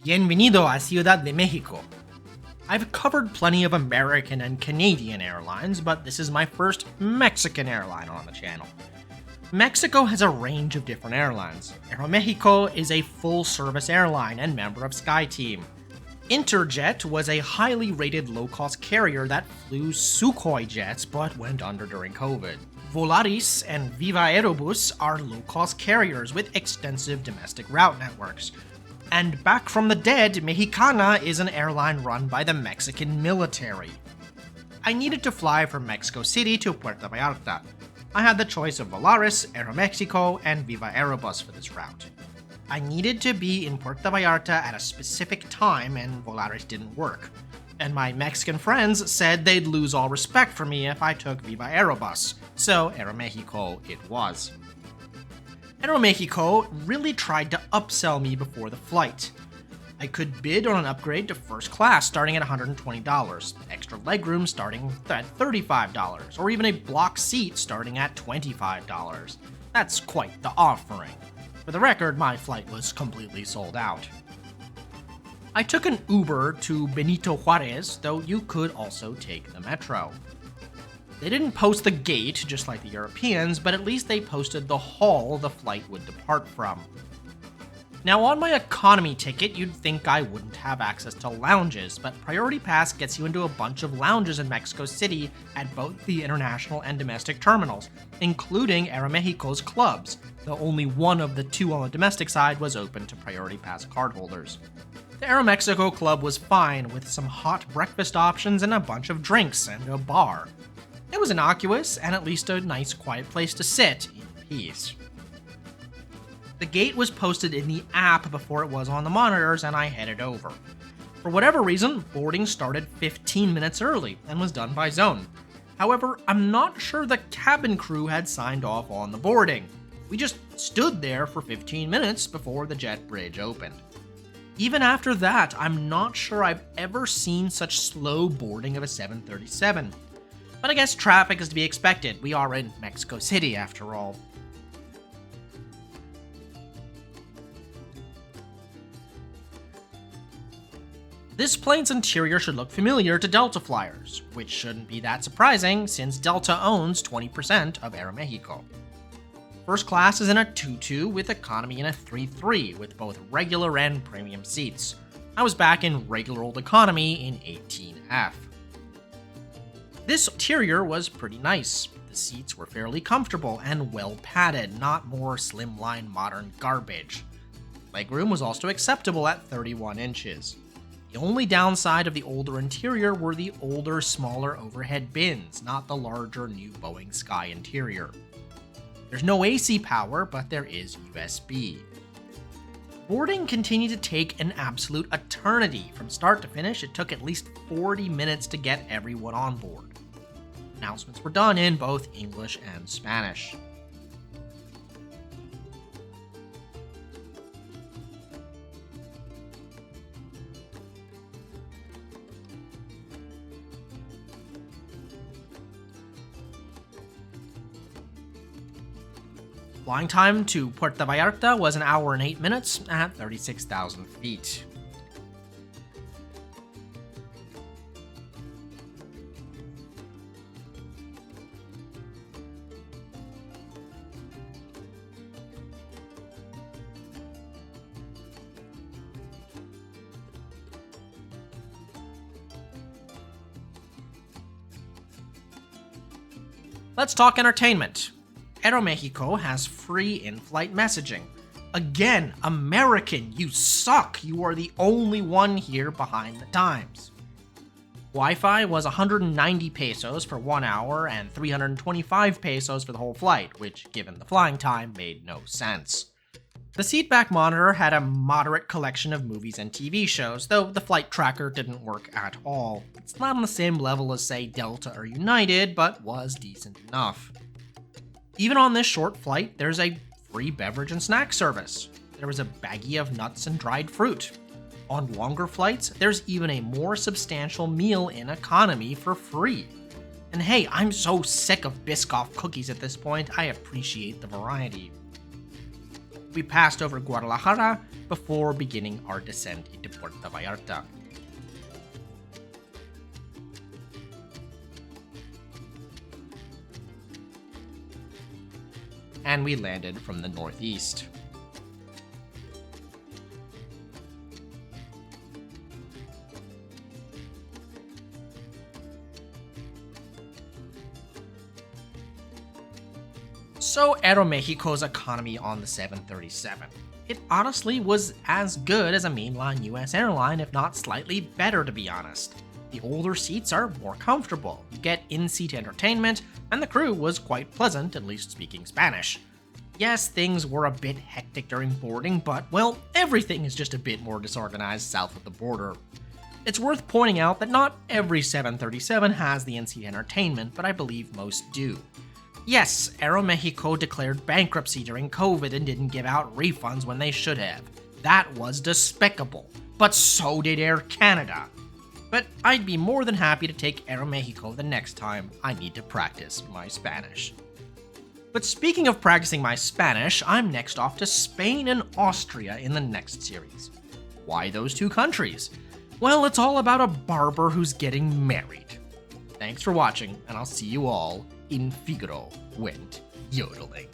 Bienvenido a Ciudad de Mexico. I've covered plenty of American and Canadian airlines, but this is my first Mexican airline on the channel. Mexico has a range of different airlines. AeroMexico is a full-service airline and member of SkyTeam. Interjet was a highly rated low-cost carrier that flew Sukhoi jets but went under during COVID. Volaris and Viva Aerobus are low-cost carriers with extensive domestic route networks. And back from the dead, Mexicana is an airline run by the Mexican military. I needed to fly from Mexico City to Puerto Vallarta. I had the choice of Volaris, AeroMexico, and Viva Aerobus for this route. I needed to be in Puerto Vallarta at a specific time, and Volaris didn't work. And my Mexican friends said they'd lose all respect for me if I took Viva Aerobus, so AeroMexico it was. AeroMexico really tried to upsell me before the flight. I could bid on an upgrade to first class starting at $120, extra legroom starting at $35, or even a block seat starting at $25. That's quite the offering. For the record, my flight was completely sold out. I took an Uber to Benito Juarez, though you could also take the metro. They didn't post the gate, just like the Europeans, but at least they posted the hall the flight would depart from. Now, on my economy ticket, you'd think I wouldn't have access to lounges, but Priority Pass gets you into a bunch of lounges in Mexico City at both the international and domestic terminals, including AeroMexico's clubs, though only one of the two on the domestic side was open to Priority Pass cardholders. The AeroMexico club was fine, with some hot breakfast options and a bunch of drinks and a bar. It was innocuous, and at least a nice quiet place to sit in peace. The gate was posted in the app before it was on the monitors, and I headed over. For whatever reason, boarding started 15 minutes early and was done by zone. However, I'm not sure the cabin crew had signed off on the boarding. We just stood there for 15 minutes before the jet bridge opened. Even after that, I'm not sure I've ever seen such slow boarding of a 737. But I guess traffic is to be expected. We are in Mexico City after all. This plane's interior should look familiar to Delta flyers, which shouldn't be that surprising since Delta owns 20% of AeroMexico. First class is in a 2-2 with economy in a 3-3 with both regular and premium seats. I was back in regular old economy in 18F. This interior was pretty nice. The seats were fairly comfortable and well padded, not more slimline modern garbage. Legroom was also acceptable at 31 inches. The only downside of the older interior were the older, smaller overhead bins, not the larger new Boeing Sky interior. There's no AC power, but there is USB. Boarding continued to take an absolute eternity. From start to finish, it took at least 40 minutes to get everyone on board. Announcements were done in both English and Spanish. Flying time to Puerto Vallarta was 1 hour and 8 minutes at 36,000 feet. Let's talk entertainment. AeroMexico has free in-flight messaging. Again, American, you suck! You are the only one here behind the times. Wi-Fi was 190 pesos for 1 hour and 325 pesos for the whole flight, which, given the flying time, made no sense. The seatback monitor had a moderate collection of movies and TV shows, though the flight tracker didn't work at all. It's not on the same level as, say, Delta or United, but was decent enough. Even on this short flight, there's a free beverage and snack service. There was a baggie of nuts and dried fruit. On longer flights, there's even a more substantial meal in economy for free. And hey, I'm so sick of Biscoff cookies at this point, I appreciate the variety. We passed over Guadalajara before beginning our descent into Puerto Vallarta. And we landed from the northeast. So AeroMexico's economy on the 737. It honestly was as good as a mainline US airline, if not slightly better to be honest. The older seats are more comfortable, you get in-seat entertainment, and the crew was quite pleasant, at least speaking Spanish. Yes, things were a bit hectic during boarding, but well, everything is just a bit more disorganized south of the border. It's worth pointing out that not every 737 has the in-seat entertainment, but I believe most do. Yes, AeroMexico declared bankruptcy during COVID and didn't give out refunds when they should have. That was despicable. But so did Air Canada. But I'd be more than happy to take AeroMexico the next time I need to practice my Spanish. But speaking of practicing my Spanish, I'm next off to Spain and Austria in the next series. Why those two countries? Well, it's all about a barber who's getting married. Thanks for watching, and I'll see you all in Figaro Went Yodeling.